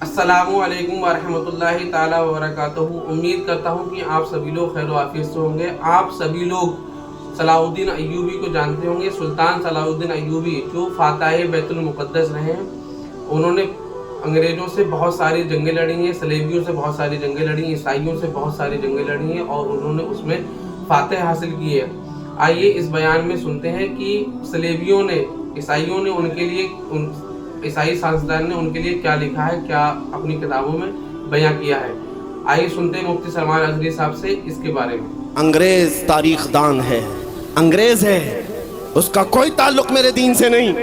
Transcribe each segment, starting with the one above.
अस्सलामु अलैकुम वरहमतुल्लाहि ताला वबरकातुहू। उम्मीद करता हूँ कि आप सभी लोग खैर आफियत से होंगे। आप सभी लोग सलाहुद्दीन अय्यूबी को जानते होंगे। सुल्तान सलाहुद्दीन अय्यूबी जो फातह बैतुल मुक़द्दस रहे हैं, उन्होंने अंग्रेज़ों से बहुत सारी जंगें लड़ी हैं, सलेबियों से बहुत सारी जंगें लड़ी, ईसाइयों से बहुत सारी जंगें लड़ी हैं और उन्होंने उसमें फातह हासिल की है। आइए इस बयान में सुनते हैं कि सलेबियों ने, ईसाइयों ने उनके लिए, ईसाई साइंसदान ने उनके लिए क्या लिखा है, क्या अपनी किताबों में बयां किया है। आइए सुनते हैं मुफ्ती सलमान अजहरी साहब से इसके बारे में। अंग्रेज तारीख दान है, अंग्रेज है, उसका कोई ताल्लुक मेरे दीन से नहीं,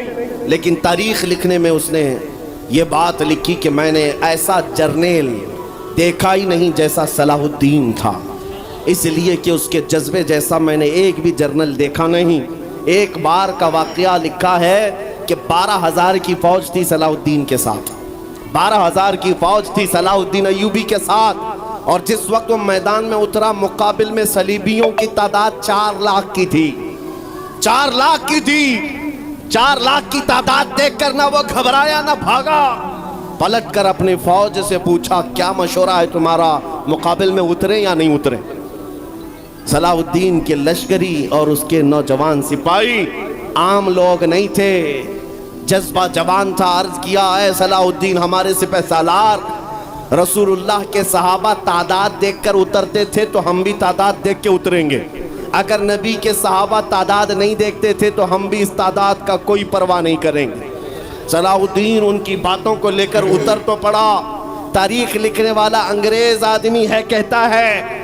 लेकिन तारीख लिखने में उसने ये बात लिखी कि मैंने ऐसा जर्नेल देखा ही नहीं जैसा सलाहुद्दीन था, इसलिए कि उसके जज्बे जैसा मैंने एक भी जर्नल देखा नहीं। एक बार का वाकया लिखा है कि 12,000 की फौज थी सलाहुद्दीन के साथ, 12,000 की फौज थी सलाहुद्दीन अय्यूबी के साथ, और जिस वक्त वो मैदान में उतरा मुकाबिल में सलीबियों की तादाद 4 लाख की थी, 4 लाख की थी। 4 लाख की तादाद देखकर ना वो घबराया ना भागा, पलट कर अपनी फौज से पूछा क्या मशवरा है तुम्हारा, मुकाबिल में उतरे या नहीं उतरे। सलाहुद्दीन के लश्करी और उसके नौजवान सिपाही आम लोग नहीं थे, जज्बा जवान था। अर्ज किया है सलाहुद्दीन हमारे सिपह सालार, रसूलुल्लाह के सहाबा तादाद देखकर उतरते थे तो हम भी तादाद देख के उतरेंगे। अगर नबी के सहाबा तादाद नहीं देखते थे तो हम भी इस तादाद का कोई परवाह नहीं करेंगे। सलाहुद्दीन उनकी बातों को लेकर उतर तो पड़ा। तारीख लिखने वाला अंग्रेज आदमी है, कहता है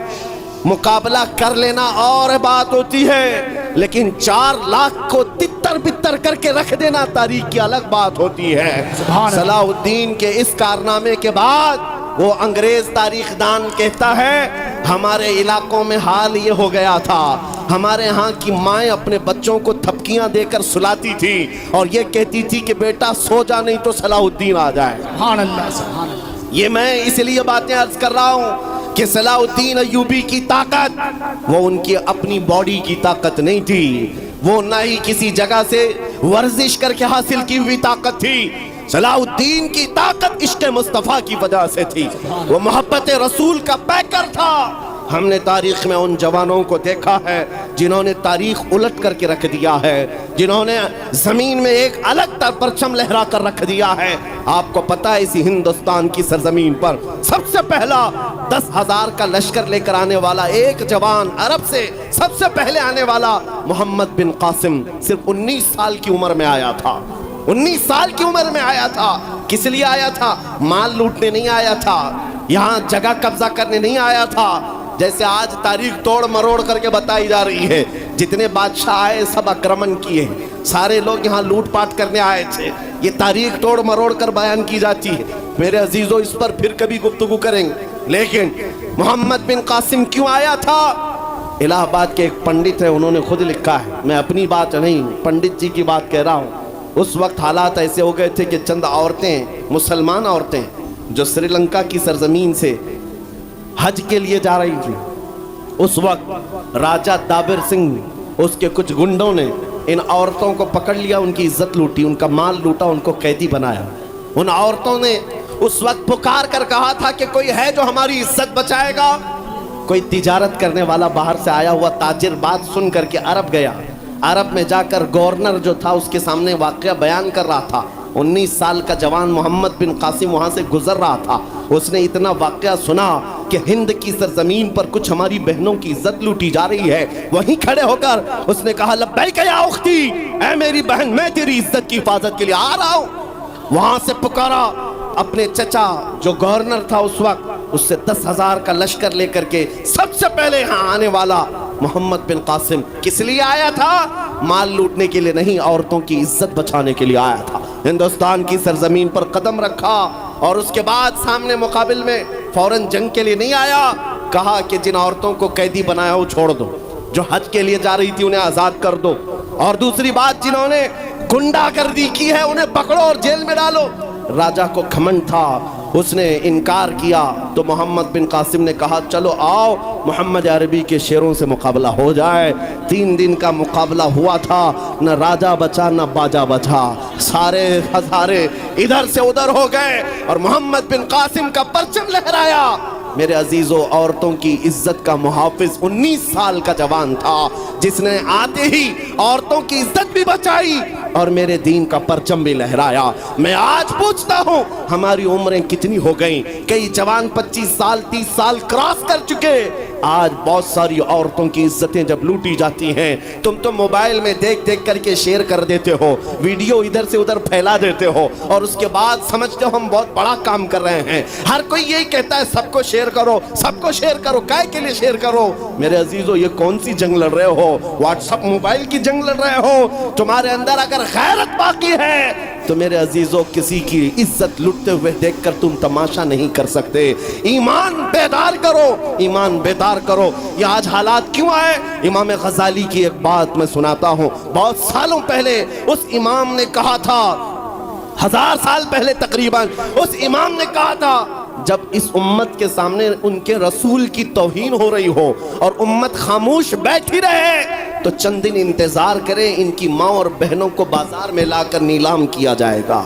मुकाबला कर लेना और बात होती है, लेकिन 4 लाख को तितर बितर करके रख देना तारीख की अलग बात होती है। सलाहुद्दीन के इस कारनामे के बाद वो अंग्रेज तारीखदान कहता है हमारे इलाकों में हाल ये हो गया था, हमारे यहाँ की माएँ अपने बच्चों को थपकियां देकर सुलाती थी और ये कहती थी कि बेटा सो जा नहीं तो सलाहुद्दीन आ जाए। सुभान अल्लाह, सुभान अल्लाह। ये मैं इसलिए बातें अर्ज कर रहा हूँ कि सलाहुद्दीन अय्यूबी की ताकत वो उनकी अपनी बॉडी की ताकत नहीं थी, वो ना ही किसी जगह से वर्जिश करके हासिल की हुई ताकत थी। सलाहुद्दीन की ताकत इश्क़ मुस्तफ़ा की वजह से थी, वो मोहब्बत रसूल का पैकर था। हमने तारीख में उन जवानों को देखा है जिन्होंने तारीख उलट करके रख दिया है, जिन्होंने जमीन में एक अलग परचम लहरा कर रख दिया है। आपको पता है इसी हिंदुस्तान की सरजमीन पर सबसे पहला 10,000 का लश्कर लेकर आने वाला एक जवान, अरब से सबसे पहले आने वाला मोहम्मद बिन कासिम सिर्फ 19 साल की उम्र में आया था। 19 साल की उम्र में आया था। किस लिए आया था? माल लूटने नहीं आया था, यहाँ जगह कब्जा करने नहीं आया था। जैसे आज तारीख तोड़ मरोड़ करके बताई जा रही है, जितने बादशाह आए सब आक्रमण किए, सारे लोग यहाँ लूटपाट करने आए थे, ये तारीख तोड़ मरोड़ कर बयान की जाती है। मेरे अजीजों इस पर फिर कभी गुफ्तगू करेंगे, लेकिन मोहम्मद बिन कासिम क्यों आया था? इलाहाबाद के एक पंडित है, उन्होंने खुद लिखा है, मैं अपनी बात नहीं पंडित जी की बात कह रहा हूँ। उस वक्त हालात ऐसे हो गए थे कि चंद औरतें, मुसलमान औरतें जो श्रीलंका की सरजमीन से हज के लिए जा रही थी, उस वक्त राजा दाबिर सिंह उसके कुछ गुंडों ने इन औरतों को पकड़ लिया, उनकी इज्जत लूटी, उनका माल लूटा, उनको कैदी बनाया। उन औरतों ने उस वक्त पुकार कर कहा था कि कोई है जो हमारी इज्जत बचाएगा। कोई तिजारत करने वाला बाहर से आया हुआ ताजिर बात सुन करके अरब गया। अरब में जाकर गवर्नर जो था उसके सामने वाकया बयान कर रहा था। 19 साल का जवान मोहम्मद बिन कासिम वहाँ से गुजर रहा था। उसने इतना वाकया सुना कि हिंद की सरजमीन पर कुछ हमारी बहनों की इज्जत लूटी जा रही है। वहीं खड़े होकर उसने कहा लब्बैक या उख्ती, ऐ मेरी बहन मैं तेरी इज्जत की हिफाजत के लिए आ रहा हूँ। वहाँ से पुकारा अपने चचा जो गवर्नर था उस वक्त, उससे 10,000 का लश्कर लेकर के सबसे पहले यहाँ आने वाला मोहम्मद बिन कासिम किस लिए आया था? माल लूटने के लिए नहीं, औरतों की इज्जत बचाने के लिए आया था। हिंदुस्तान की सरजमीन पर कदम रखा और उसके बाद सामने मुकाबिल में फौरन जंग के लिए नहीं आया। कहा कि जिन औरतों को कैदी बनाया वो छोड़ दो, जो हज के लिए जा रही थी उन्हें आज़ाद कर दो, और दूसरी बात जिन्होंने गुंडागर्दी की है उन्हें पकड़ो और जेल में डालो। राजा को घमंड था उसने इनकार किया तो मोहम्मद बिन कासिम ने कहा चलो आओ मोहम्मद अरबी के शेरों से मुकाबला हो जाए। 3 दिन का मुकाबला हुआ था, न राजा बचा न बाजा बचा, सारे हजारे इधर से उधर हो गए और मोहम्मद बिन कासिम का परचम लहराया। मेरे अजीजों, औरतों की इज्जत का मुहाफिज 19 साल का जवान था जिसने आते ही औरतों की इज्जत भी बचाई और मेरे दीन का परचम भी लहराया। मैं आज पूछता हूँ हमारी उम्रें कितनी हो गई? कई जवान 25 साल 30 साल क्रॉस कर चुके। आज बहुत सारी औरतों की इज्जतें जब लूटी जाती हैं, तुम तो मोबाइल में देख देख करके शेयर कर देते हो, वीडियो इधर से उधर फैला देते हो और उसके बाद समझते हो हम बहुत बड़ा काम कर रहे हैं। हर कोई यही कहता है सबको शेयर करो, सबको शेयर करो। काय के लिए शेयर करो? मेरे अजीजों, ये कौन सी जंग लड़ रहे हो? व्हाट्सएप मोबाइल की जंग लड़ रहे हो? तुम्हारे अंदर अगर गैरत बाकी है तो मेरे अजीजों, किसी की इज्जत लुटते हुए देखकर तुम तमाशा नहीं कर सकते। ईमान बेदार करो, ईमान बेदार करो। ये आज हालात क्यों आए? इमाम गजाली की एक बात मैं सुनाता हूँ। बहुत सालों पहले उस इमाम ने कहा था, 1000 साल पहले तकरीबन, उस इमाम ने कहा था जब इस उम्मत के सामने उनके रसूल की तौहीन हो रही हो और उम्मत खामोश बैठी रहे तो चंद दिन इंतजार करें, इनकी माँ और बहनों को बाजार में लाकर नीलाम किया जाएगा,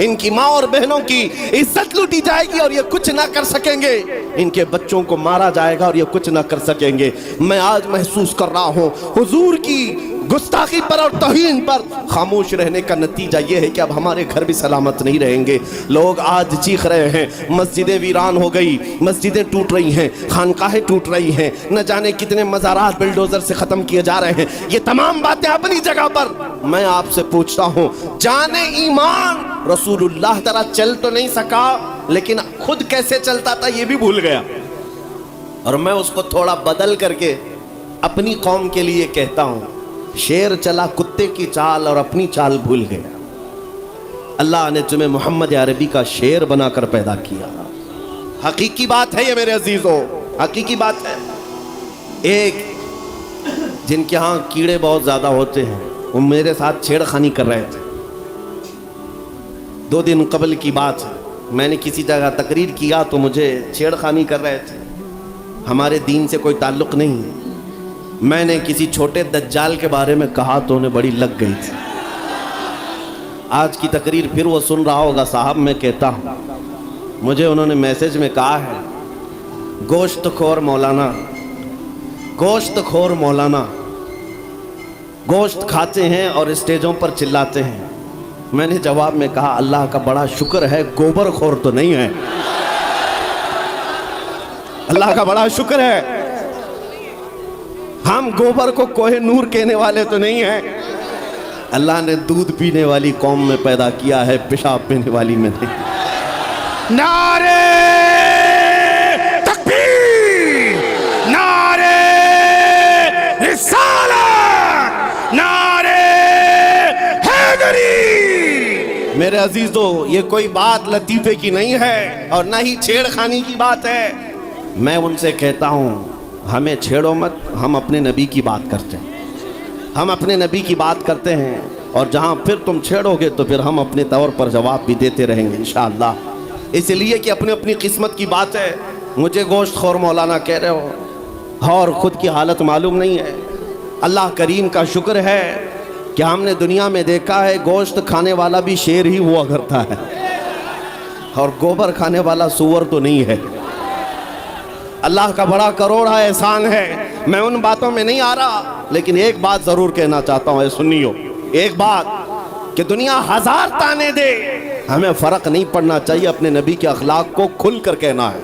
इनकी माँ और बहनों की इज्जत लूटी जाएगी और ये कुछ ना कर सकेंगे, इनके बच्चों को मारा जाएगा और ये कुछ ना कर सकेंगे। मैं आज महसूस कर रहा हूँ हुजूर की गुस्ताखी पर और तौहीन पर खामोश रहने का नतीजा ये है कि अब हमारे घर भी सलामत नहीं रहेंगे। लोग आज चीख रहे हैं, मस्जिदें वीरान हो गई, मस्जिदें टूट रही हैं, खानकाहें टूट रही हैं, न जाने कितने मज़ारात बिल्डोजर से ख़त्म किए जा रहे हैं। ये तमाम बातें अपनी जगह पर। मैं आपसे पूछता हूँ, जाने ईमान, रसूलुल्लाह तरह चल तो नहीं सका लेकिन खुद कैसे चलता था ये भी भूल गया और मैं उसको थोड़ा बदल करके अपनी कौम के लिए कहता हूँ, शेर चला कुत्ते की चाल और अपनी चाल भूल गया। अल्लाह ने तुम्हें मोहम्मद अरबी का शेर बनाकर पैदा किया। हकीकी बात है ये मेरे अजीजों, हकीकी बात है। एक जिनके यहाँ कीड़े बहुत ज्यादा होते हैं वो मेरे साथ छेड़खानी कर रहे थे। 2 दिन कबल की बात है, मैंने किसी जगह तकरीर किया तो मुझे छेड़खानी कर रहे थे। हमारे दीन से कोई ताल्लुक नहीं है। मैंने किसी छोटे दज्जाल के बारे में कहा तो उन्हें बड़ी लग गई थी। आज की तकरीर फिर वो सुन रहा होगा, साहब मैं कहता हूँ, मुझे उन्होंने मैसेज में कहा है, गोश्त खोर मौलाना, गोश्त खोर मौलाना, गोश्त खाते हैं और स्टेजों पर चिल्लाते हैं। मैंने जवाब में कहा, अल्लाह का बड़ा शुक्र है गोबर खोर तो नहीं है, अल्लाह का बड़ा शुक्र है हम गोबर को कोहे नूर कहने वाले तो नहीं हैं। अल्लाह ने दूध पीने वाली कौम में पैदा किया है, पेशाब पीने वाली में नहीं। नारे तकबीर, नारे रिसालत, नारे हैदरी। मेरे अजीजों, ये कोई बात लतीफे की नहीं है और ना ही छेड़खानी की बात है। मैं उनसे कहता हूँ, हमें छेड़ो मत, हम अपने नबी की बात करते हैं, हम अपने नबी की बात करते हैं और जहाँ फिर तुम छेड़ोगे तो फिर हम अपने तौर पर जवाब भी देते रहेंगे इंशाअल्लाह। इसलिए कि अपनी अपनी किस्मत की बात है। मुझे गोश्त खोर मौलाना कह रहे हो और ख़ुद की हालत मालूम नहीं है। अल्लाह करीम का शुक्र है कि हमने दुनिया में देखा है गोश्त खाने वाला भी शेर ही हुआ करता है और गोबर खाने वाला सूअर तो नहीं है। अल्लाह का बड़ा करोड़ा एहसान है। मैं उन बातों में नहीं आ रहा, लेकिन एक बात जरूर कहना चाहता हूँ, सुनियो एक बात, कि दुनिया 1000 ताने दे, हमें फर्क नहीं पड़ना चाहिए, अपने नबी के अखलाक को खुल कर कहना है।